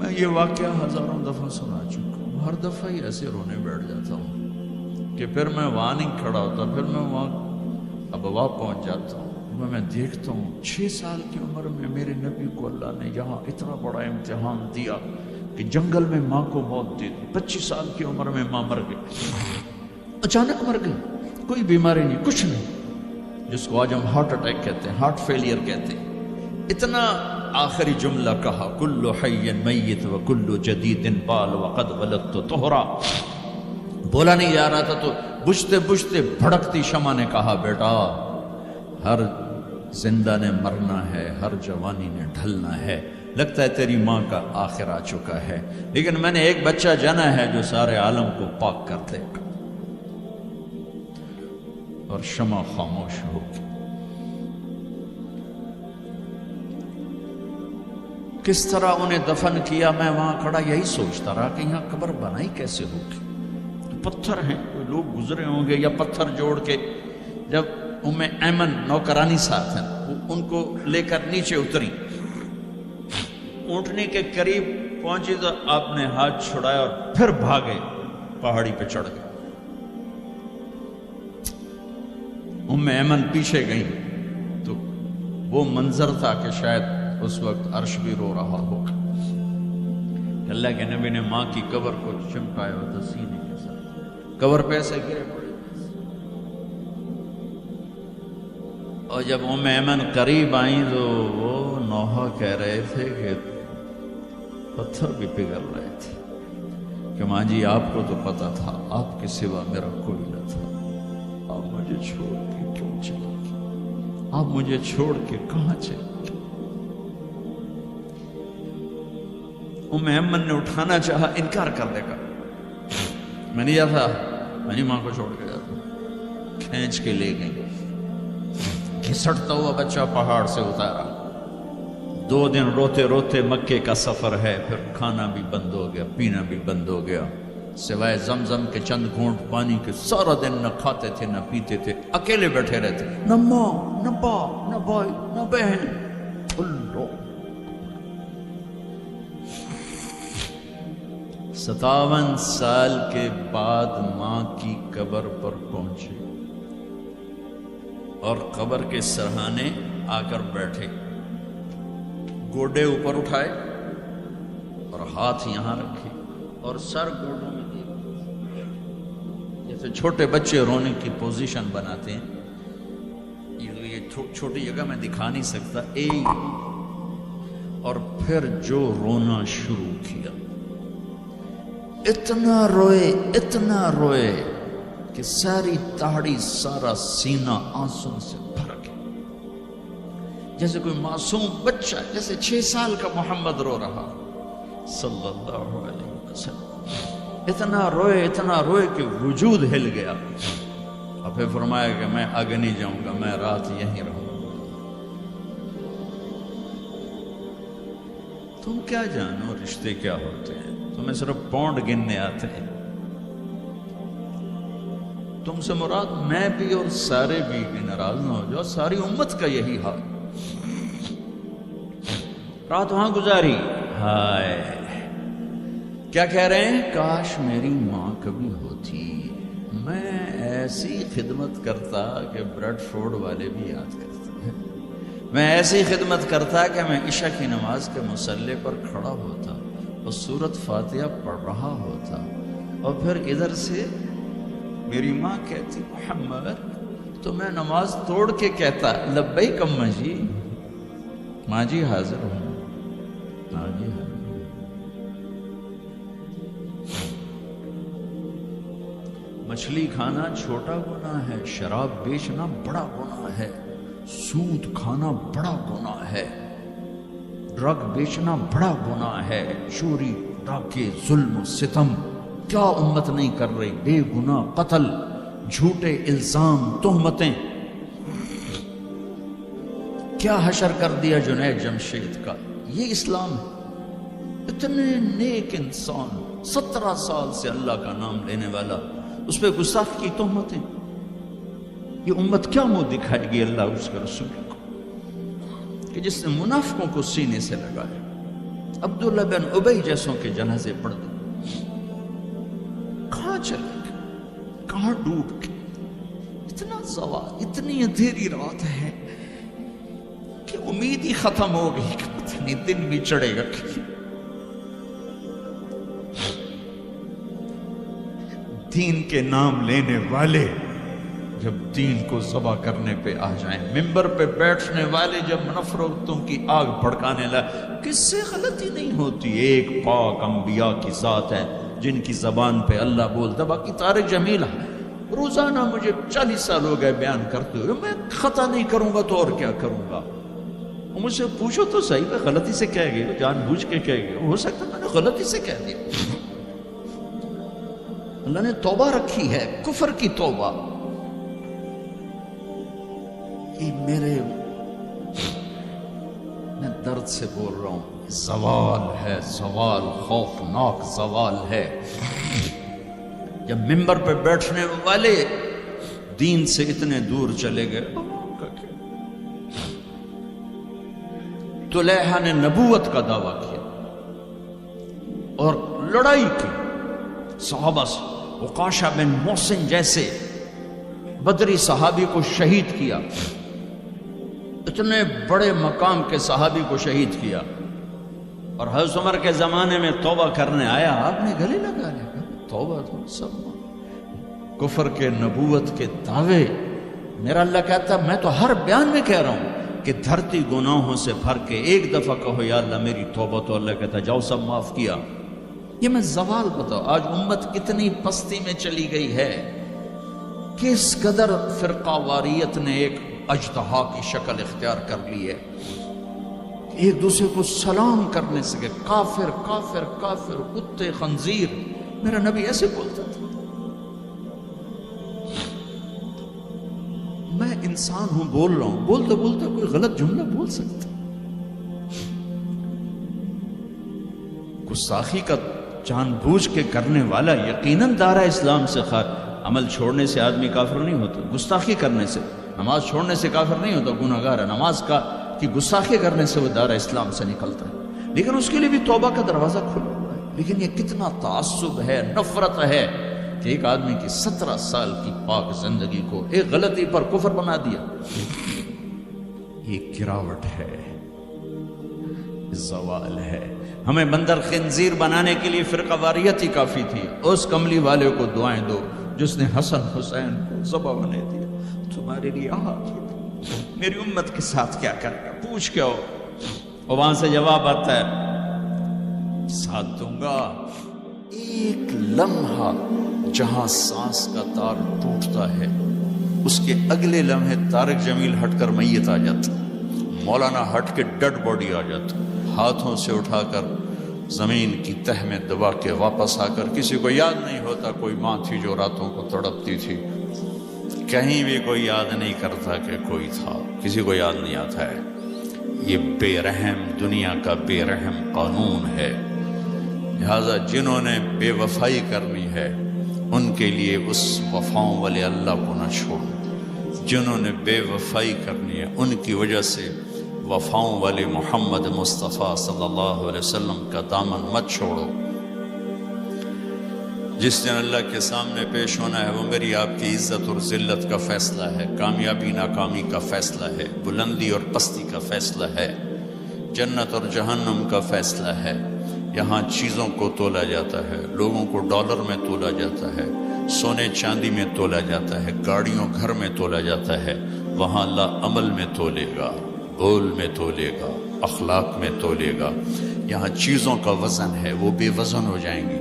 میں یہ واقعہ ہزاروں دفعہ سنا چکا ہوں، ہر دفعہ ہی ایسے رونے بیٹھ جاتا ہوں کہ پھر میں وہاں نہیں کھڑا ہوتا، پھر میں وہاں ابوا پہنچ جاتا ہوں، میں دیکھتا ہوں 6 سال کی عمر میں میرے نبی کو اللہ نے یہاں اتنا بڑا امتحان دیا کہ جنگل میں ماں کو موت دے دی، 25 سال کی عمر میں ماں مر گئی، اچانک مر گئی، کوئی بیماری نہیں، کچھ نہیں، جس کو آج ہم ہارٹ اٹیک کہتے ہیں، ہارٹ فیلئر کہتے ہیں۔ اتنا آخری جملہ کہا، کل حی میت و کل جدید بال وقد ولدت طہرا، بولا نہیں جا رہا تھا تو بجھتے بجھتے بھڑکتی شمع نے کہا، بیٹا ہر زندہ نے مرنا ہے، ہر جوانی نے ڈھلنا ہے، لگتا ہے تیری ماں کا آخر آ چکا ہے، لیکن میں نے ایک بچہ جانا ہے جو سارے عالم کو پاک کر دے گا۔ اور شمع خاموش ہو گئی۔ کس طرح انہیں دفن کیا، میں وہاں کھڑا یہی سوچتا رہا کہ یہاں قبر بنائی کیسے ہوگی، پتھر ہیں، لوگ گزرے ہوں گے یا پتھر جوڑ کے۔ جب ام ایمن نوکرانی ساتھ ہیں، ان کو لے کر نیچے اتری، اونٹنی کے قریب پہنچی تو آپ نے ہاتھ چھڑایا اور پھر بھاگے، پہاڑی پہ چڑھ گئے۔ ام ایمن پیچھے گئیں تو وہ منظر تھا کہ شاید اس وقت عرش بھی رو رہا ہوگا۔ اللہ کے نبی نے ماں کی قبر کو چمٹایا ہوتا سینے کے ساتھ، قبر پہ ایسے گرے پڑے، اور جب ام ایمن قریب آئیں تو وہ نوحہ کہہ رہے تھے کہ پتھر بھی پگھل رہے تھے کہ ماں جی آپ کو تو پتا تھا آپ کے سوا میرا کوئی نہ تھا، آپ مجھے چھوڑ کے کیوں چلے گئے، آپ مجھے چھوڑ کے کہاں چلے گئے۔ ام ایمن نے اٹھانا چاہا، انکار کر دے گا، میں نہیں جاتا، میں نہیں ماں کو چھوڑ کے جاتا، کھینچ کے لے گئی، گھسٹتا ہوا بچہ پہاڑ سے اتارا۔ 2 دن روتے روتے مکے کا سفر ہے، پھر کھانا بھی بند ہو گیا، پینا بھی بند ہو گیا، سوائے زمزم کے چند گھونٹ پانی کے سارا دن نہ کھاتے تھے نہ پیتے تھے، اکیلے بیٹھے رہتے، نہ ماں نہ باپ نہ بھائی نہ بہن، اللہ۔ 57 سال کے بعد ماں کی قبر پر پہنچے اور قبر کے سرہانے آ کر بیٹھے، گوڈے اوپر اٹھائے اور ہاتھ یہاں رکھے اور سر گوڈوں میں دیے، جیسے چھوٹے بچے رونے کی پوزیشن بناتے ہیں، یہ چھوٹی جگہ میں دکھا نہیں سکتا، اور پھر جو رونا شروع کیا، اتنا روئے کہ ساری داڑھی سارا سینہ آنسوں سے بھر گیا، جیسے کوئی معصوم بچہ، جیسے 6 سال کا محمد رو رہا صلی اللہ علیہ وسلم، اتنا روئے کہ وجود ہل گیا، اور پھر فرمایا کہ میں آگے نہیں جاؤں گا، میں رات یہیں رہوں گا۔ تم کیا جانو رشتے کیا ہوتے ہیں، تمہیں صرف پونڈ گننے آتے ہیں، تم سے مراد میں بھی اور سارے بھی ناراض نہ ہو جاؤ، ساری امت کا یہی حال۔ رات وہاں گزاری، ہائے کیا کہہ رہے ہیں، کاش میری ماں کبھی ہوتی، میں ایسی خدمت کرتا کہ بریڈ فورڈ والے بھی یاد کرتے ہیں، میں ایسی خدمت کرتا کہ میں عشاء کی نماز کے مصلے پر کھڑا ہوتا اور سورۃ فاتحہ پڑھ رہا ہوتا، اور پھر ادھر سے میری ماں کہتی محمد، تو میں نماز توڑ کے کہتا لبیک اماں جی، ماں جی حاضر ہوں، ماں جی حاضر۔ مچھلی کھانا چھوٹا گناہ ہے، شراب بیچنا بڑا گناہ ہے، سود کھانا بڑا گناہ ہے، ڈرگ بیچنا بڑا گناہ ہے، چوری ڈاکے ظلم و ستم کیا امت نہیں کر رہی، بے گناہ قتل، جھوٹے الزام تہمتیں، کیا حشر کر دیا جنید جمشید کا، یہ اسلام ہے۔ اتنے نیک انسان، 17 سال سے اللہ کا نام لینے والا، اس پہ گستاخ کی تہمتیں، یہ امت کیا منہ دکھائے گی اللہ اس کے رسول کو، کہ جس نے منافقوں کو سینے سے لگایا۔ عبداللہ بن ابی جیسوں کے جنازے پڑھ دیں. کہاں چلے گئے, کہاں ڈوب گئے. اتنا زوال, اتنی اندھیری رات ہے کہ امید ہی ختم ہو گئی کہ پتہ نہیں دن بھی چڑھے گا. دین کے نام لینے والے جب دین کو ذبح کرنے پہ آ جائیں, ممبر پہ بیٹھنے والے جب نفرتوں کی آگ بھڑکانے لائے, کس سے غلطی نہیں ہوتی. ایک پاک انبیاء کی ذات ہے جن کی زبان پہ اللہ بولتا. باقی طارق جمیل روزانہ مجھے 40 سال ہو گئے بیان کرتے ہوئے, میں خطا نہیں کروں گا تو اور کیا کروں گا. مجھ سے پوچھو تو صحیح, میں غلطی سے کہہ گیا, جان بوجھ کے کہہ گیا, ہو سکتا میں نے غلطی سے کہہ دیا. اللہ نے توبہ رکھی ہے, کفر کی توبہ. میں درد سے بول رہا ہوں, زوال ہے, زوال خوفناک زوال ہے. جب ممبر پہ بیٹھنے والے دین سے اتنے دور چلے گئے. طلیحہ نے نبوت کا دعویٰ کیا اور لڑائی کی صحابہ سے. عکاشہ بن محسن جیسے بدری صحابی کو شہید کیا, اتنے بڑے مقام کے صحابی کو شہید کیا. اور حضرت عمر کے زمانے میں توبہ کرنے آیا, آپ نے گلے لگا لیا, توبہ تو سب کفر کے نبوت کے دعوے. میرا اللہ کہتا میں تو ہر بیان میں کہہ رہا ہوں کہ دھرتی گناہوں سے بھر کے ایک دفعہ کہو یا اللہ میری توبہ, تو اللہ کہتا جاؤ سب معاف کیا. یہ میں زوال بتاؤ. آج امت کتنی پستی میں چلی گئی ہے, کس قدر فرقہ واریت نے ایک اجتہا کی شکل اختیار کر لی ہے. ایک دوسرے کو سلام کرنے سے کہ کافر کافر کافر, کتے خنزیر. میرا نبی ایسے بولتا تھا. میں انسان ہوں, بول رہا ہوں, بولتا بولتا کوئی غلط جملہ بول سکتا. گستاخی کا جان بوجھ کے کرنے والا یقیناً دارہ اسلام سے عمل چھوڑنے سے آدمی کافر نہیں ہوتا. گستاخی کرنے سے, نماز چھوڑنے سے کافر نہیں ہوتا, گناہ گار ہے. نماز کی گستاخی کرنے سے وہ دارہ اسلام سے نکلتا ہے, لیکن اس کے لیے بھی توبہ کا دروازہ کھلا ہوا ہے. لیکن یہ کتنا تعصب ہے, نفرت ہے کہ ایک آدمی کی 17 سال کی پاک زندگی کو ایک غلطی پر کفر بنا دیا. یہ گراوٹ ہے, زوال ہے. ہمیں بندر خنزیر بنانے کے لیے فرقہ واریت ہی کافی تھی. اس کملی والے کو دعائیں دو جس نے حسن حسین کو ذبح بنا دیا. تمہارے لیے میری امت کے ساتھ کیا کرے گا, پوچھ کے ہو. اور وہاں سے جواب آتا ہے ساتھ دوں گا. ایک لمحہ جہاں سانس کا تار ٹوٹتا ہے, اس کے اگلے لمحے طارق جمیل ہٹ کر میت آ جاتا, مولانا ہٹ کے ڈیڈ باڈی آ جاتا, ہاتھوں سے اٹھا کر زمین کی تہ میں دبا کے واپس آ کر. کسی کو یاد نہیں ہوتا کوئی ماں تھی جو راتوں کو تڑپتی تھی, کہیں بھی کوئی یاد نہیں کرتا کہ کوئی تھا, کسی کو یاد نہیں آتا ہے. یہ بے رحم دنیا کا بے رحم قانون ہے. لہذا جنہوں نے بے وفائی کرنی ہے ان کے لیے اس وفاؤں والے اللہ کو نہ چھوڑو. جنہوں نے بے وفائی کرنی ہے ان کی وجہ سے وفاؤں والے محمد مصطفیٰ صلی اللہ علیہ وسلم کا دامن مت چھوڑو. جس دن اللہ کے سامنے پیش ہونا ہے وہ میری آپ کی عزت اور ذلت کا فیصلہ ہے, کامیابی ناکامی کا فیصلہ ہے, بلندی اور پستی کا فیصلہ ہے, جنت اور جہنم کا فیصلہ ہے. یہاں چیزوں کو تولا جاتا ہے, لوگوں کو ڈالر میں تولا جاتا ہے, سونے چاندی میں تولا جاتا ہے, گاڑیوں گھر میں تولا جاتا ہے. وہاں اللہ عمل میں تولے گا, بول میں تولے گا, اخلاق میں تولے گا. یہاں چیزوں کا وزن ہے, وہ بے وزن ہو جائیں گی.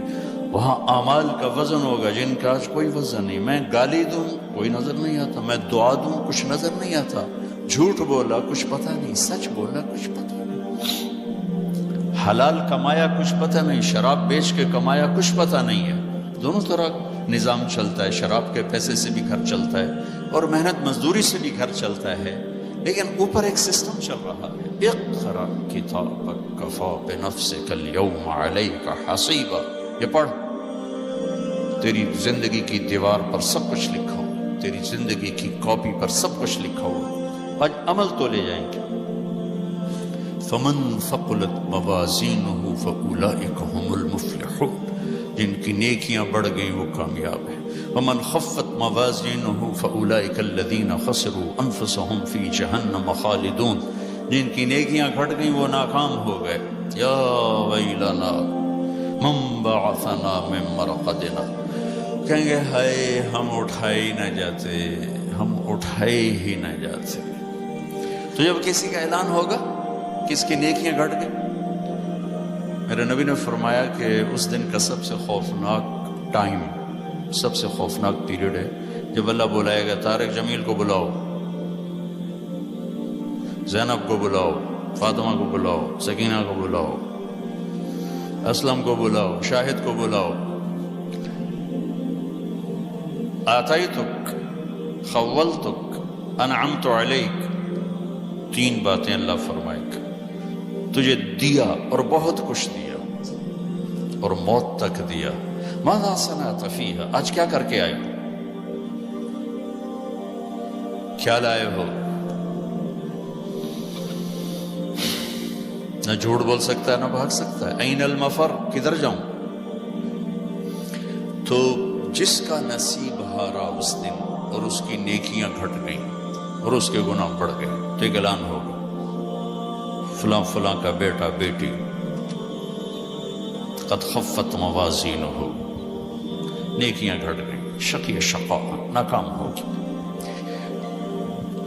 وہاں اعمال کا وزن ہوگا جن کا آج کوئی وزن نہیں. میں گالی دوں کوئی نظر نہیں آتا, میں دعا دوں کچھ نظر نہیں آتا, جھوٹ بولا کچھ پتہ نہیں, سچ بولا کچھ پتہ نہیں, حلال کمایا کچھ پتہ نہیں, شراب بیچ کے کمایا کچھ پتہ نہیں ہے. دونوں طرح نظام چلتا ہے, شراب کے پیسے سے بھی گھر چلتا ہے اور محنت مزدوری سے بھی گھر چلتا ہے, لیکن اوپر ایک سسٹم چل رہا ہے. اقرأ کتابک کفی بنفسک اليوم علیک حسیبا. یہ پڑھ, تیری زندگی کی دیوار پر سب کچھ لکھا ہو, تیری زندگی کی کاپی پر سب کچھ لکھا ہو. آج عمل تو لے جائیں گے. فمن ثقلت موازینہ فاولئک هم المفلحون، جن کی نیکیاں بڑھ گئیں وہ کامیاب ہیں۔ ومن خفت موازینہ فاولئک الذین خسروا انفسهم فی جہنم خالدون، جن کی نیکیاں گھٹ گئیں وہ ناکام ہو گئے۔ یا ویلنا من بعثنا من مرقدنا، کہیں گے ہائے ہم اٹھائے ہی نہ جاتے، ہم اٹھائے ہی نہ جاتے۔ تو جب کسی کا اعلان ہوگا کہ اس کی نیکیاں گھٹ گئیں، میرے نبی نے فرمایا کہ اس دن کا سب سے خوفناک ٹائم، سب سے خوفناک پیریڈ ہے جب اللہ بلائے گا طارق جمیل کو بلاؤ، زینب کو بلاؤ، فاطمہ کو بلاؤ، سکینہ کو بلاؤ، اسلم کو بلاؤ، شاہد کو بلاؤ، آتیتک، خولتک، انعمت علیک، تین باتیں اللہ فرمائے گا، تجھے دیا اور بہت کچھ دیا اور موت تک دیا۔ ماذا صنعت فیہا، آج کیا کر کے آئے ہو، کیا لائے ہو؟ نہ جھوٹ بول سکتا ہے نہ بھاگ سکتا ہے۔ این المفر، کدھر جاؤں؟ تو جس کا نصیب ہارا اس دن اور اس کی نیکیاں گھٹ گئیں اور اس کے گناہ بڑھ گئے تو ایک اعلان ہوگا، فلاں فلاں کا بیٹا بیٹی قد خفت موازینہ، نیکیاں گھٹ گئیں، شقی شقاء، ناکام ہوگی۔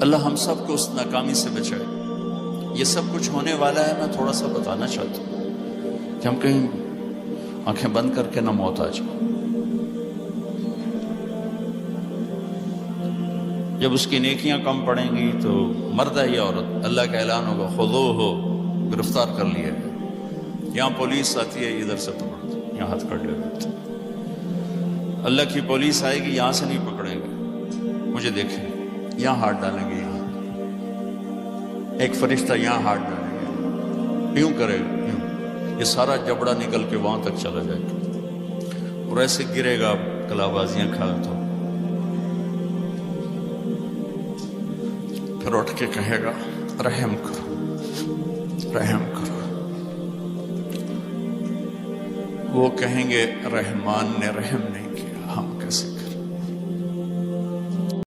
اللہ ہم سب کو اس ناکامی سے بچائے۔ یہ سب کچھ ہونے والا ہے، میں تھوڑا سا بتانا چاہتا ہوں کہ ہم کہیں آنکھیں بند کر کے نہ موت آ جائے۔ جب اس کی نیکیاں کم پڑیں گی تو مرد ہے یا عورت، اللہ کا اعلان ہوگا خذوہ، گرفتار کر لیا ہے۔ یہاں پولیس آتی ہے، ادھر سے پکڑ دو، یہاں ہاتھ کر لے لیتے۔ اللہ کی پولیس آئے گی، یہاں سے نہیں پکڑیں گے، مجھے دیکھیں، یہاں ہاتھ ڈالیں گے، یہاں ایک فرشتہ یہاں ہاتھ ڈالیں گے، یوں کرے گا، یوں، یہ سارا جبڑا نکل کے وہاں تک چلا جائے گا اور ایسے گرے گا کلا بازیاں کھا تو پھر اٹھ کے کہے گا رحم کرو، رحم کرو۔ وہ کہیں گے رحمان نے رحم نہیں